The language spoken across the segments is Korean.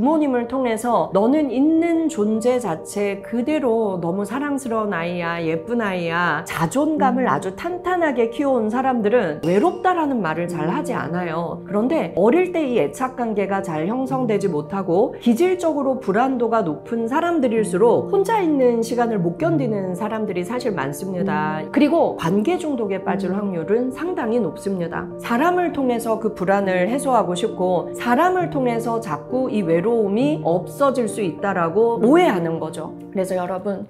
부모님을 통해서 너는 있는 존재 자체 그대로 너무 사랑스러운 아이야, 예쁜 아이야, 자존감을 아주 탄탄하게 키워온 사람들은 외롭다라는 말을 잘 하지 않아요. 그런데 어릴 때 이 애착관계가 잘 형성되지 못하고 기질적으로 불안도가 높은 사람들일수록 혼자 있는 시간을 못 견디는 사람들이 사실 많습니다. 그리고 관계 중독에 빠질 확률은 상당히 높습니다. 사람을 통해서 그 불안을 해소하고 싶고 사람을 통해서 자꾸 이 외로움이 없어질 수 있다라고 오해하는 거죠. 그래서 여러분,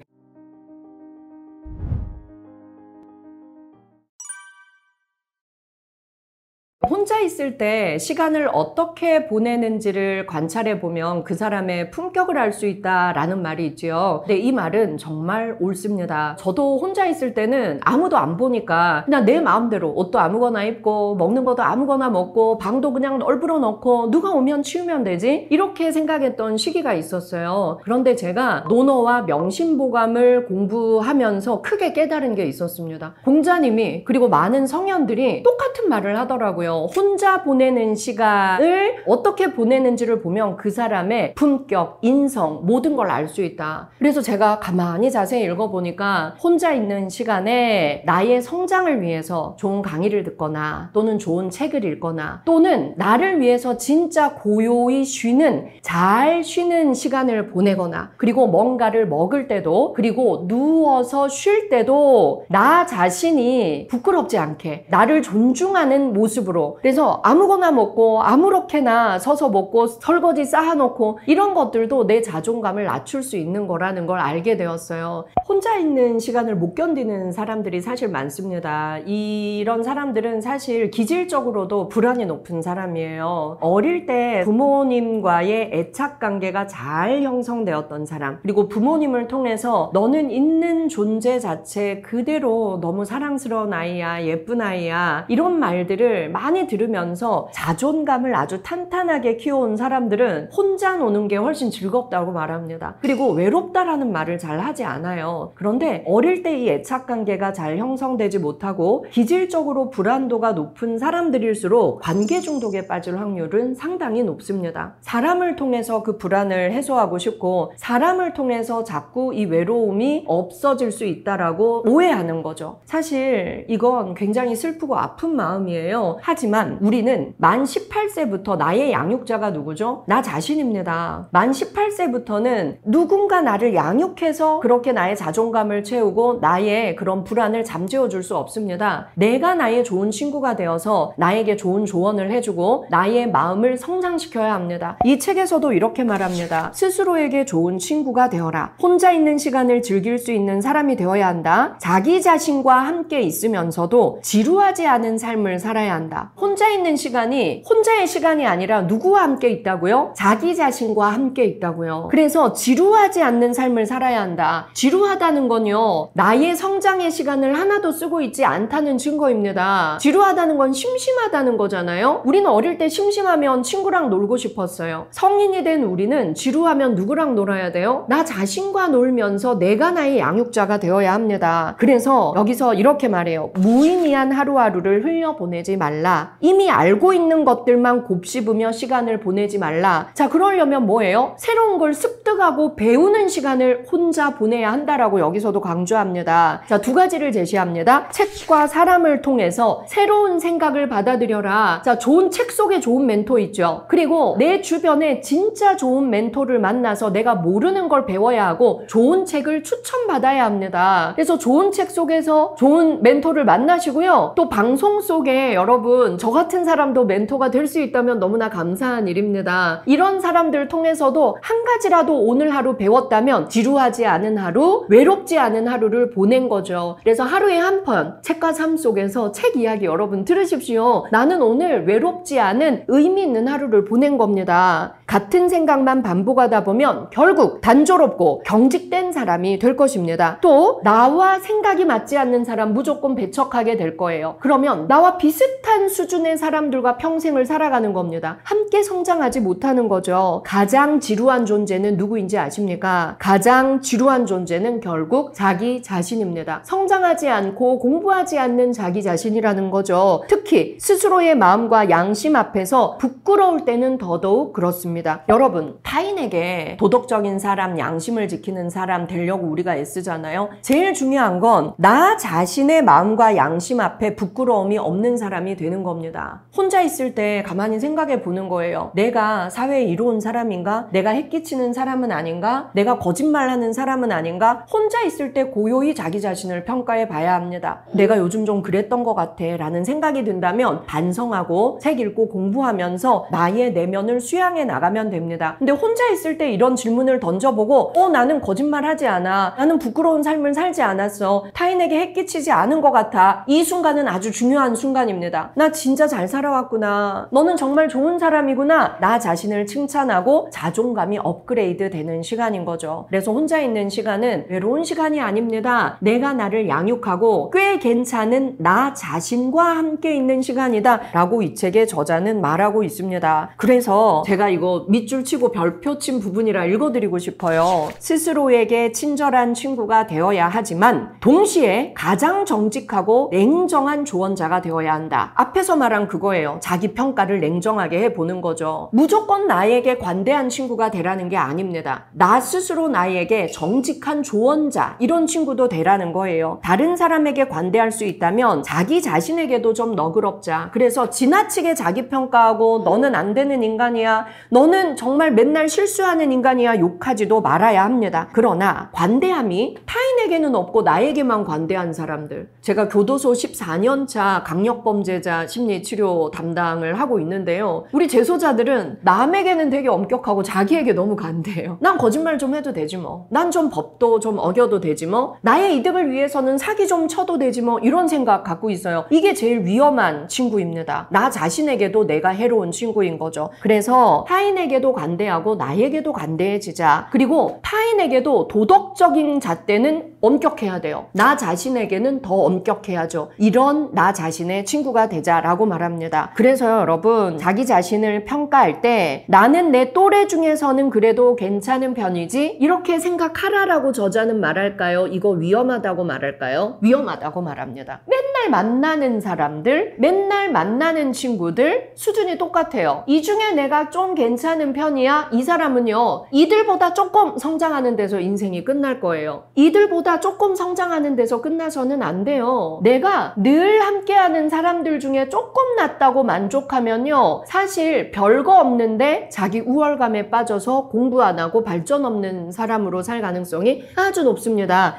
혼자 있을 때 시간을 어떻게 보내는지를 관찰해 보면 그 사람의 품격을 알 수 있다라는 말이 있지요. 근데 이 말은 정말 옳습니다. 저도 혼자 있을 때는 아무도 안 보니까 그냥 내 마음대로 옷도 아무거나 입고 먹는 것도 아무거나 먹고 방도 그냥 널브러 놓고 누가 오면 치우면 되지? 이렇게 생각했던 시기가 있었어요. 그런데 제가 논어와 명심보감을 공부하면서 크게 깨달은 게 있었습니다. 공자님이 그리고 많은 성현들이 똑같은 말을 하더라고요. 혼자 보내는 시간을 어떻게 보내는지를 보면 그 사람의 품격, 인성, 모든 걸 알 수 있다. 그래서 제가 가만히 자세히 읽어보니까 혼자 있는 시간에 나의 성장을 위해서 좋은 강의를 듣거나 또는 좋은 책을 읽거나 또는 나를 위해서 진짜 고요히 잘 쉬는 시간을 보내거나 그리고 뭔가를 먹을 때도 그리고 누워서 쉴 때도 나 자신이 부끄럽지 않게 나를 존중하는 모습으로 그래서 아무거나 먹고 아무렇게나 서서 먹고 설거지 쌓아놓고 이런 것들도 내 자존감을 낮출 수 있는 거라는 걸 알게 되었어요. 혼자 있는 시간을 못 견디는 사람들이 사실 많습니다. 이런 사람들은 사실 기질적으로도 불안이 높은 사람이에요. 어릴 때 부모님과의 애착관계가 잘 형성되었던 사람 그리고 부모님을 통해서 너는 있는 존재 자체 그대로 너무 사랑스러운 아이야, 예쁜 아이야 이런 말들을 많이 들으면서 자존감을 아주 탄탄하게 키워온 사람들은 혼자 노는 게 훨씬 즐겁다고 말합니다. 그리고 외롭다라는 말을 잘 하지 않아요. 그런데 어릴 때 이 애착관계가 잘 형성되지 못하고 기질적으로 불안도가 높은 사람들일수록 관계 중독에 빠질 확률은 상당히 높습니다. 사람을 통해서 그 불안을 해소하고 싶고 사람을 통해서 자꾸 이 외로움이 없어질 수 있다라고 오해하는 거죠. 사실 이건 굉장히 슬프고 아픈 마음이에요. 하지만 우리는 만 18세부터 나의 양육자가 누구죠? 나 자신입니다. 만 18세부터는 누군가 나를 양육해서 그렇게 나의 자존감을 채우고 나의 그런 불안을 잠재워 줄 수 없습니다. 내가 나의 좋은 친구가 되어서 나에게 좋은 조언을 해주고 나의 마음을 성장시켜야 합니다. 이 책에서도 이렇게 말합니다. 스스로에게 좋은 친구가 되어라. 혼자 있는 시간을 즐길 수 있는 사람이 되어야 한다. 자기 자신과 함께 있으면서도 지루하지 않은 삶을 살아야 한다. 혼자 있는 시간이 혼자의 시간이 아니라 누구와 함께 있다고요? 자기 자신과 함께 있다고요. 그래서 지루하지 않는 삶을 살아야 한다. 지루하다는 건요, 나의 성장의 시간을 하나도 쓰고 있지 않다는 증거입니다. 지루하다는 건 심심하다는 거잖아요. 우리는 어릴 때 심심하면 친구랑 놀고 싶었어요. 성인이 된 우리는 지루하면 누구랑 놀아야 돼요? 나 자신과 놀면서 내가 나의 양육자가 되어야 합니다. 그래서 여기서 이렇게 말해요. 무의미한 하루하루를 흘려보내지 말라. 이미 알고 있는 것들만 곱씹으며 시간을 보내지 말라. 자, 그러려면 뭐예요? 새로운 걸 습득하고 배우는 시간을 혼자 보내야 한다라고 여기서도 강조합니다. 자, 두 가지를 제시합니다. 책과 사람을 통해서 새로운 생각을 받아들여라. 자, 좋은 책 속에 좋은 멘토 있죠. 그리고 내 주변에 진짜 좋은 멘토를 만나서 내가 모르는 걸 배워야 하고 좋은 책을 추천받아야 합니다. 그래서 좋은 책 속에서 좋은 멘토를 만나시고요. 또 방송 속에 여러분 저 같은 사람도 멘토가 될 수 있다면 너무나 감사한 일입니다. 이런 사람들 통해서도 한 가지라도 오늘 하루 배웠다면 지루하지 않은 하루, 외롭지 않은 하루를 보낸 거죠. 그래서 하루에 한 편 책과 삶 속에서 책 이야기 여러분 들으십시오. 나는 오늘 외롭지 않은 의미 있는 하루를 보낸 겁니다. 같은 생각만 반복하다 보면 결국 단조롭고 경직된 사람이 될 것입니다. 또 나와 생각이 맞지 않는 사람 무조건 배척하게 될 거예요. 그러면 나와 비슷한 수준의 사람들과 평생을 살아가는 겁니다. 함께 성장하지 못하는 거죠. 가장 지루한 존재는 누구인지 아십니까? 가장 지루한 존재는 결국 자기 자신입니다. 성장하지 않고 공부하지 않는 자기 자신이라는 거죠. 특히 스스로의 마음과 양심 앞에서 부끄러울 때는 더더욱 그렇습니다. 말합니다. 여러분, 타인에게 도덕적인 사람, 양심을 지키는 사람 되려고 우리가 애쓰잖아요. 제일 중요한 건 나 자신의 마음과 양심 앞에 부끄러움이 없는 사람이 되는 겁니다. 혼자 있을 때 가만히 생각해 보는 거예요. 내가 사회에 이로운 사람인가? 내가 해끼치는 사람은 아닌가? 내가 거짓말하는 사람은 아닌가? 혼자 있을 때 고요히 자기 자신을 평가해 봐야 합니다. 내가 요즘 좀 그랬던 것 같아 라는 생각이 든다면 반성하고 책 읽고 공부하면서 나의 내면을 수양해 나가면 됩니다. 근데 혼자 있을 때 이런 질문을 던져보고 나는 거짓말하지 않아. 나는 부끄러운 삶을 살지 않았어. 타인에게 해끼치지 않은 것 같아. 이 순간은 아주 중요한 순간입니다. 나 진짜 잘 살아왔구나. 너는 정말 좋은 사람이구나. 나 자신을 칭찬하고 자존감이 업그레이드 되는 시간인 거죠. 그래서 혼자 있는 시간은 외로운 시간이 아닙니다. 내가 나를 양육하고 꽤 괜찮은 나 자신과 함께 있는 시간이다 라고 이 책의 저자는 말하고 있습니다. 그래서 제가 이거 밑줄 치고 별표 친 부분이라 읽어드리고 싶어요. 스스로에게 친절한 친구가 되어야 하지만 동시에 가장 정직하고 냉정한 조언자가 되어야 한다. 앞에서 말한 그거예요. 자기 평가를 냉정하게 해보는 거죠. 무조건 나에게 관대한 친구가 되라는 게 아닙니다. 나 스스로 나에게 정직한 조언자, 이런 친구도 되라는 거예요. 다른 사람에게 관대할 수 있다면 자기 자신에게도 좀 너그럽자. 그래서 지나치게 자기 평가하고 너는 안 되는 인간이야, 너는 정말 맨날 실수하는 인간이야 욕하지도 말아야 합니다. 그러나 관대함이 타인에게는 없고 나에게만 관대한 사람들, 제가 교도소 14년차 강력범죄자 심리치료 담당을 하고 있는데요. 우리 재소자들은 남에게는 되게 엄격하고 자기에게 너무 관대해요. 난 거짓말 좀 해도 되지 뭐. 난 좀 법도 좀 어겨도 되지 뭐. 나의 이득을 위해서는 사기 좀 쳐도 되지 뭐. 이런 생각 갖고 있어요. 이게 제일 위험한 친구입니다. 나 자신에게도 내가 해로운 친구인 거죠. 그래서 타인에게도 관대하고 나에게도 관대해지자. 그리고 타인에게도 도덕적인 잣대는 엄격해야 돼요. 나 자신에게는 더 엄격해야죠. 이런 나 자신의 친구가 되자라고 말합니다. 그래서요, 여러분, 자기 자신을 평가할 때 나는 내 또래 중에서는 그래도 괜찮은 편이지 이렇게 생각하라라고 저자는 말할까요? 이거 위험하다고 말할까요? 위험하다고 말합니다. 맨날 만나는 사람들, 맨날 만나는 친구들 수준이 똑같아요. 이 중에 내가 좀 괜찮은 편이야? 이 사람은요, 이들보다 조금 성장하는 데서 인생이 끝날 거예요. 이들보다 조금 성장하는 데서 끝나서는 안 돼요. 내가 늘 함께하는 사람들 중에 조금 낫다고 만족하면요, 사실 별거 없는데 자기 우월감에 빠져서 공부 안 하고 발전 없는 사람으로 살 가능성이 아주 높습니다.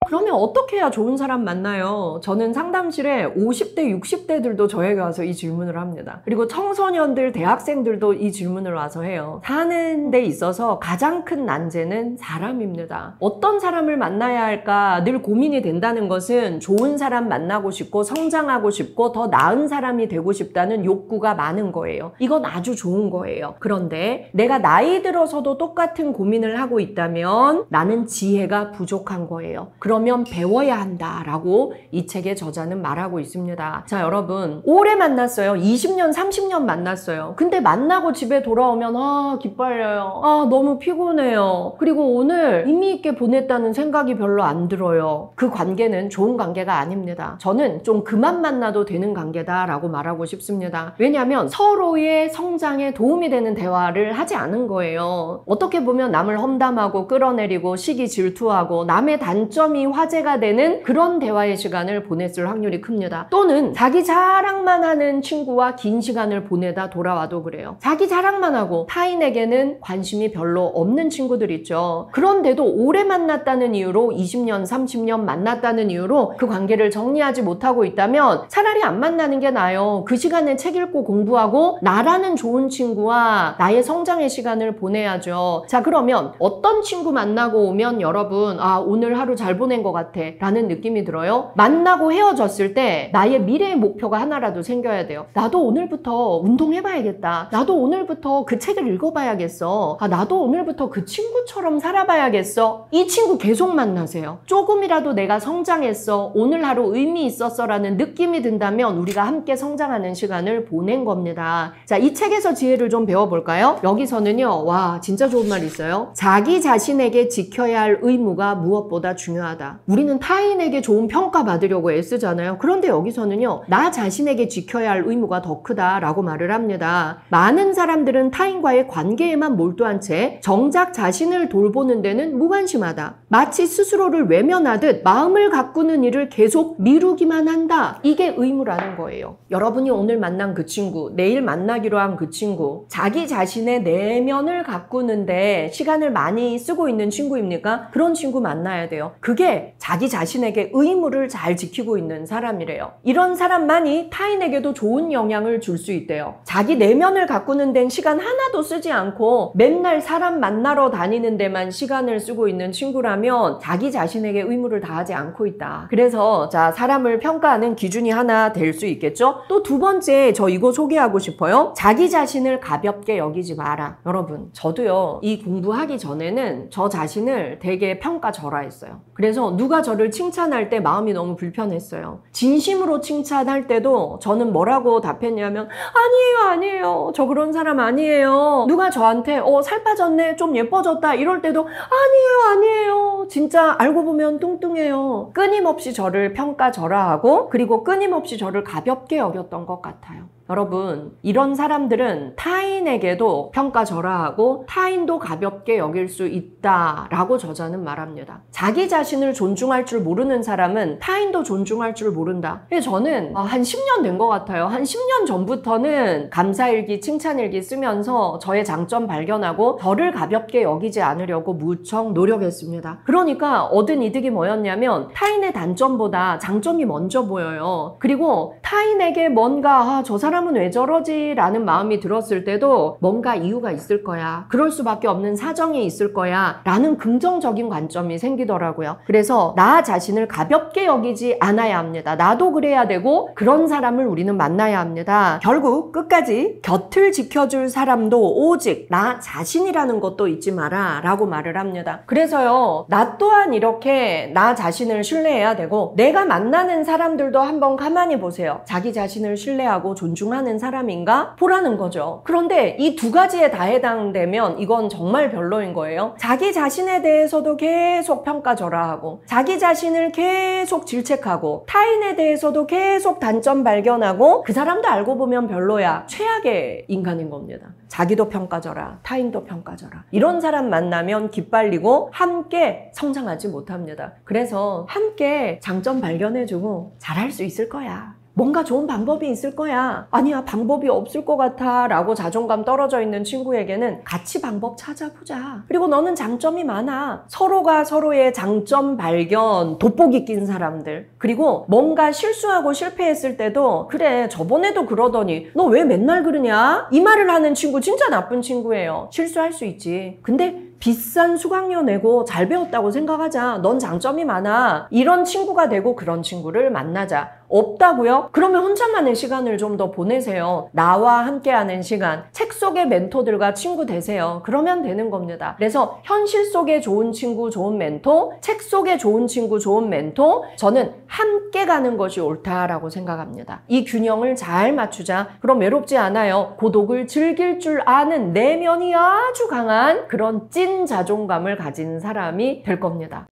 그러면 어떻게 해야 좋은 사람 만나요? 저는 상담실에 50대, 60대들도 저에게 와서 이 질문을 합니다. 그리고 청소년들, 대학생들도 이 질문을 와서 해요. 사는 데 있어서 가장 큰 난제는 사람입니다. 어떤 사람을 만나야 할까 늘 고민이 된다는 것은 좋은 사람 만나고 싶고 성장하고 싶고 더 나은 사람이 되고 싶다는 욕구가 많은 거예요. 이건 아주 좋은 거예요. 그런데 내가 나이 들어서도 똑같은 고민을 하고 있다면 나는 지혜가 부족한 거예요. 그러면 배워야 한다라고 이 책의 저자는 말하고 있습니다. 자, 여러분, 오래 만났어요. 20년, 30년 만났어요. 근데 만나고 집에 돌아오면 기빨려요. 너무 피곤해요. 그리고 오늘 의미 있게 보냈다는 생각이 별로 안 들어요. 그 관계는 좋은 관계가 아닙니다. 저는 좀 그만 만나도 되는 관계다라고 말하고 싶습니다. 왜냐하면 서로의 성장에 도움이 되는 대화를 하지 않은 거예요. 어떻게 보면 남을 험담하고 끌어내리고 시기 질투하고 남의 단점이 화제가 되는 그런 대화의 시간을 보냈을 확률이 큽니다. 또는 자기 자랑만 하는 친구와 긴 시간을 보내다 돌아와도 그래요. 자기 자랑만 하고 타인에게는 관심이 별로 없는 친구들 있죠. 그런데도 오래 만났다는 이유로 20년, 30년 만났다는 이유로 그 관계를 정리하지 못하고 있다면 차라리 안 만나는 게 나아요. 그 시간에 책 읽고 공부하고 나라는 좋은 친구와 나의 성장의 시간을 보내야죠. 자, 그러면 어떤 친구 만나고 오면 여러분 오늘 하루 잘 보낸 것 같아 라는 느낌이 들어요? 만나고 헤어졌을 때 나의 미래의 목표가 하나라도 생겨야 돼요. 나도 오늘부터 운동해봐야겠다. 나도 오늘부터 그 책을 읽어봐야겠어. 나도 오늘부터 그 친구처럼 살아봐야겠어. 이 친구 계속 만나세요. 조금이라도 내가 성장했어, 오늘 하루 의미 있었어 라는 느낌이 든다면 우리가 함께 성장하는 시간을 보낸 겁니다. 자, 이 책에서 지혜를 좀 배워볼까요? 여기서는요, 진짜 좋은 말 있어요. 자기 자신에게 지켜야 할 의무가 무엇보다 중요하다. 우리는 타인에게 좋은 평가 받으려고 애쓰잖아요. 그런데 여기서는요, 나 자신에게 지켜야 할 의무가 더 크다라고 말을 합니다. 많은 사람들은 타인과의 관계에만 몰두한 채 정작 자신을 돌보는 데는 무관심하다. 마치 스스로를 외면하듯 마음을 가꾸는 일을 계속 미루기만 한다. 이게 의무라는 거예요. 여러분이 오늘 만난 그 친구, 내일 만나기로 한 그 친구, 자기 자신의 내면을 가꾸는데 시간을 많이 쓰고 있는 친구입니까? 그런 친구 만나야 돼요. 그게 자기 자신에게 의무를 잘 지키고 있는 사람이래요. 이런 사람만이 타인에게도 좋은 영향을 줄 수 있대요. 자기 내면을 가꾸는 데는 시간 하나도 쓰지 않고 맨날 사람 만나러 다니는 데만 시간을 쓰고 있는 친구라면 자기 자신에게 의무를 다하지 않고 있다. 그래서 자, 사람을 평가하는 기준이 하나 될 수 있겠죠? 또 두 번째, 저 이거 소개하고 싶어요. 자기 자신을 가볍게 여기지 마라. 여러분, 저도요, 이 공부하기 전에는 저 자신을 되게 평가절하했어요. 그래서 누가 저를 칭찬할 때 마음이 너무 불편했어요. 진심으로 칭찬할 때도 저는 뭐라고 답했냐면 아니에요. 저 그런 사람 아니에요. 누가 저한테 살 빠졌네, 좀 예뻐졌다 이럴 때도 아니에요. 진짜 알고 보면 뚱뚱해요. 끊임없이 저를 평가절하하고 그리고 끊임없이 저를 가볍게 여겼던 것 같아요. 여러분, 이런 사람들은 타인에게도 평가절하하고 타인도 가볍게 여길 수 있다라고 저자는 말합니다. 자기 자신을 존중할 줄 모르는 사람은 타인도 존중할 줄 모른다. 저는 한 10년 된 것 같아요. 한 10년 전부터는 감사일기, 칭찬일기 쓰면서 저의 장점 발견하고 저를 가볍게 여기지 않으려고 무척 노력했습니다. 그러니까 얻은 이득이 뭐였냐면 타인의 단점보다 장점이 먼저 보여요. 그리고 타인에게 뭔가 저 사람은 왜 저러지? 라는 마음이 들었을 때도 뭔가 이유가 있을 거야. 그럴 수밖에 없는 사정이 있을 거야. 라는 긍정적인 관점이 생기더라고요. 그래서 나 자신을 가볍게 여기지 않아야 합니다. 나도 그래야 되고 그런 사람을 우리는 만나야 합니다. 결국 끝까지 곁을 지켜줄 사람도 오직 나 자신이라는 것도 잊지 마라 라고 말을 합니다. 그래서요, 나 또한 이렇게 나 자신을 신뢰해야 되고 내가 만나는 사람들도 한번 가만히 보세요. 자기 자신을 신뢰하고 존중하는 사람인가? 보라는 거죠. 그런데 이 두 가지에 다 해당되면 이건 정말 별로인 거예요. 자기 자신에 대해서도 계속 평가절하하고 자기 자신을 계속 질책하고 타인에 대해서도 계속 단점 발견하고 그 사람도 알고 보면 별로야. 최악의 인간인 겁니다. 자기도 평가절하, 타인도 평가절하. 이런 사람 만나면 기빨리고 함께 성장하지 못합니다. 그래서 함께 장점 발견해주고 잘할 수 있을 거야. 뭔가 좋은 방법이 있을 거야. 아니야, 방법이 없을 것 같아 라고 자존감 떨어져 있는 친구에게는 같이 방법 찾아보자. 그리고 너는 장점이 많아. 서로가 서로의 장점 발견, 돋보기 낀 사람들. 그리고 뭔가 실수하고 실패했을 때도 그래, 저번에도 그러더니 너 왜 맨날 그러냐? 이 말을 하는 친구 진짜 나쁜 친구예요. 실수할 수 있지. 근데 비싼 수강료 내고 잘 배웠다고 생각하자. 넌 장점이 많아. 이런 친구가 되고 그런 친구를 만나자. 없다고요? 그러면 혼자만의 시간을 좀 더 보내세요. 나와 함께하는 시간. 책 속의 멘토들과 친구 되세요. 그러면 되는 겁니다. 그래서 현실 속에 좋은 친구, 좋은 멘토, 책 속에 좋은 친구, 좋은 멘토, 저는 함께 가는 것이 옳다라고 생각합니다. 이 균형을 잘 맞추자. 그럼 외롭지 않아요. 고독을 즐길 줄 아는 내면이 아주 강한 그런 찐 자존감을 가진 사람이 될 겁니다.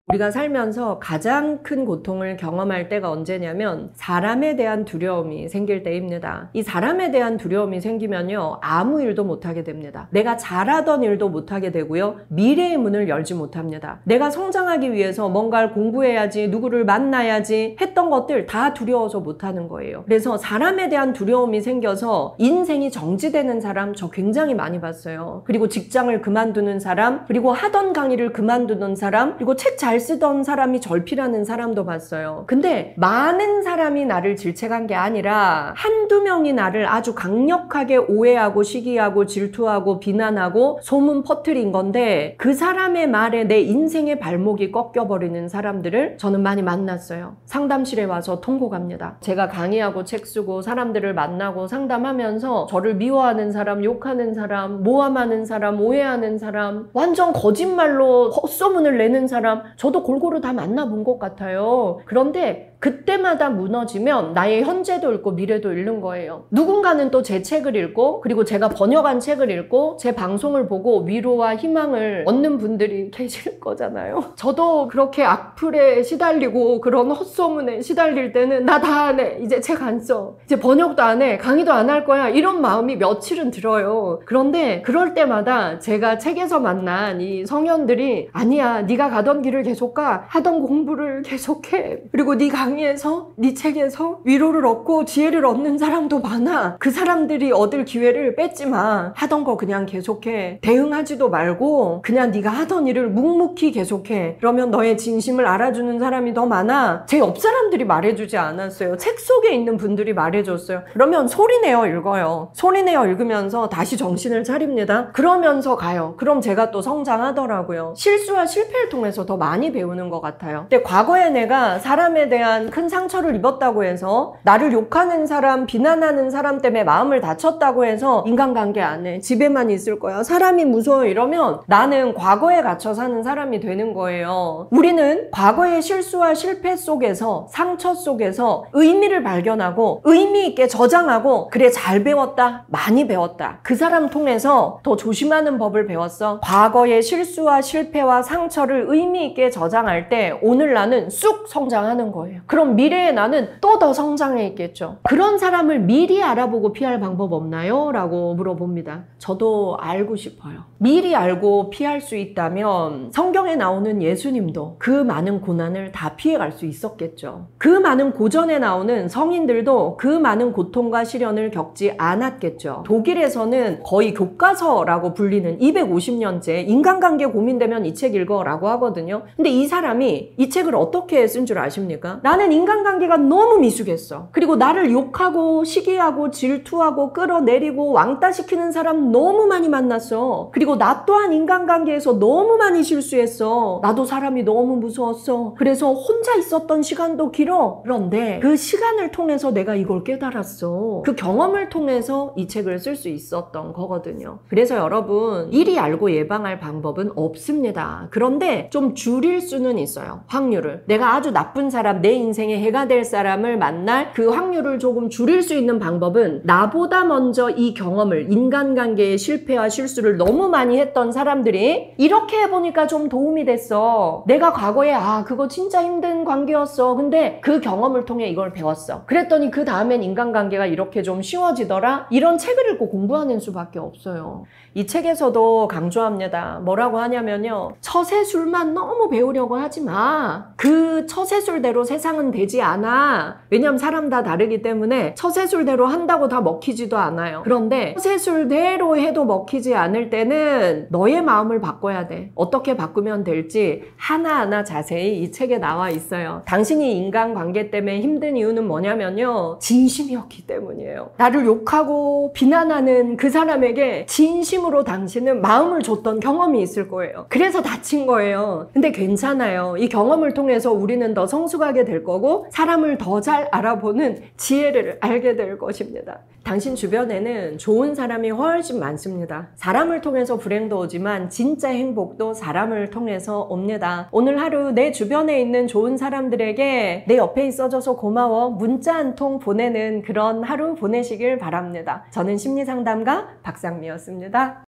우리가 살면서 가장 큰 고통을 경험할 때가 언제냐면 사람에 대한 두려움이 생길 때입니다. 이 사람에 대한 두려움이 생기면요, 아무 일도 못하게 됩니다. 내가 잘하던 일도 못하게 되고요, 미래의 문을 열지 못합니다. 내가 성장하기 위해서 뭔가를 공부해야지, 누구를 만나야지 했던 것들 다 두려워서 못하는 거예요. 그래서 사람에 대한 두려움이 생겨서 인생이 정지되는 사람 저 굉장히 많이 봤어요. 그리고 직장을 그만두는 사람, 그리고 하던 강의를 그만두는 사람, 그리고 책 잘 쓰던 사람이 절필하는 사람도 봤어요. 근데 많은 사람이 나를 질책한 게 아니라 한두 명이 나를 아주 강력하게 오해하고 시기하고 질투하고 비난하고 소문 퍼뜨린 건데 그 사람의 말에 내 인생의 발목이 꺾여버리는 사람들을 저는 많이 만났어요. 상담실에 와서 통곡합니다. 제가 강의하고 책 쓰고 사람들을 만나고 상담하면서 저를 미워하는 사람, 욕하는 사람, 모함하는 사람, 오해하는 사람, 완전 거짓말로 헛소문을 내는 사람 저도 골고루 다 만나본 것 같아요. 그런데 그때마다 무너지면 나의 현재도 잃고 미래도 잃는 거예요. 누군가는 또 제 책을 읽고 그리고 제가 번역한 책을 읽고 제 방송을 보고 위로와 희망을 얻는 분들이 계실 거잖아요. 저도 그렇게 악플에 시달리고 그런 헛소문에 시달릴 때는 나 다 안 해. 이제 책 안 써. 이제 번역도 안 해. 강의도 안 할 거야. 이런 마음이 며칠은 들어요. 그런데 그럴 때마다 제가 책에서 만난 이 성현들이 아니야. 네가 가던 길을 계속 가. 하던 공부를 계속해. 그리고 네 강의에서 네 책에서 위로를 얻고 지혜를 얻는 사람도 많아. 그 사람들이 얻을 기회를 뺏지 마. 하던 거 그냥 계속해. 대응하지도 말고 그냥 네가 하던 일을 묵묵히 계속해. 그러면 너의 진심을 알아주는 사람이 더 많아. 제 옆 사람들이 말해주지 않았어요. 책 속에 있는 분들이 말해줬어요. 그러면 소리내어 읽어요. 소리내어 읽으면서 다시 정신을 차립니다. 그러면서 가요. 그럼 제가 또 성장하더라고요. 실수와 실패를 통해서 더 많이 배우는 것 같아요. 근데 과거에 내가 사람에 대한 큰 상처를 입었다고 해서 나를 욕하는 사람, 비난하는 사람 때문에 마음을 다쳤다고 해서 인간관계 안 해. 집에만 있을 거야. 사람이 무서워 이러면 나는 과거에 갇혀 사는 사람이 되는 거예요. 우리는 과거의 실수와 실패 속에서 상처 속에서 의미를 발견하고 의미 있게 저장하고 그래 잘 배웠다. 많이 배웠다. 그 사람 통해서 더 조심하는 법을 배웠어. 과거의 실수와 실패와 상처를 의미 있게 저장할 때 오늘 나는 쑥 성장하는 거예요. 그럼 미래의 나는 또 더 성장해 있겠죠. 그런 사람을 미리 알아보고 피할 방법 없나요? 라고 물어봅니다. 저도 알고 싶어요. 미리 알고 피할 수 있다면 성경에 나오는 예수님도 그 많은 고난을 다 피해갈 수 있었겠죠. 그 많은 고전에 나오는 성인들도 그 많은 고통과 시련을 겪지 않았겠죠. 독일에서는 거의 교과서라고 불리는 250년째 인간관계 고민되면 이 책 읽어 라고 하거든요. 근데 이 사람이 이 책을 어떻게 쓴 줄 아십니까? 나는 인간관계가 너무 미숙했어. 그리고 나를 욕하고 시기하고 질투하고 끌어내리고 왕따시키는 사람 너무 많이 만났어. 그리고 나 또한 인간관계에서 너무 많이 실수했어. 나도 사람이 너무 무서웠어. 그래서 혼자 있었던 시간도 길어. 그런데 그 시간을 통해서 내가 이걸 깨달았어. 그 경험을 통해서 이 책을 쓸 수 있었던 거거든요. 그래서 여러분, 미리 알고 예방할 방법은 없습니다. 그런데 좀 줄일 수는 있어요. 확률을. 내가 아주 나쁜 사람, 내 인생에 해가 될 사람을 만날 그 확률을 조금 줄일 수 있는 방법은 나보다 먼저 이 경험을, 인간관계의 실패와 실수를 너무 많이 했던 사람들이 이렇게 해보니까 좀 도움이 됐어. 내가 과거에 그거 진짜 힘든 관계였어. 근데 그 경험을 통해 이걸 배웠어. 그랬더니 그 다음엔 인간관계가 이렇게 좀 쉬워지더라. 이런 책을 읽고 공부하는 수밖에 없어요. 이 책에서도 강조합니다. 뭐라고 하냐면요. 처세술만 너무 배우려고 하지 마. 그 처세술대로 세상은 되지 않아. 왜냐면 사람 다 다르기 때문에 처세술대로 한다고 다 먹히지도 않아요. 그런데 처세술대로 해도 먹히지 않을 때는 너의 마음을 바꿔야 돼. 어떻게 바꾸면 될지 하나하나 자세히 이 책에 나와 있어요. 당신이 인간관계 때문에 힘든 이유는 뭐냐면요. 진심이었기 때문이에요. 나를 욕하고 비난하는 그 사람에게 진심으로 당신은 마음을 줬던 경험이 있을 거예요. 그래서 다친 거예요. 근데 괜찮아요. 이 경험을 통해서 우리는 더 성숙하게 될 거고 사람을 더 잘 알아보는 지혜를 알게 될 것입니다. 당신 주변에는 좋은 사람이 훨씬 많습니다. 사람을 통해서 불행도 오지만 진짜 행복도 사람을 통해서 옵니다. 오늘 하루 내 주변에 있는 좋은 사람들에게 내 옆에 있어줘서 고마워 문자 한 통 보내는 그런 하루 보내시길 바랍니다. 저는 심리상담가 박상미였습니다.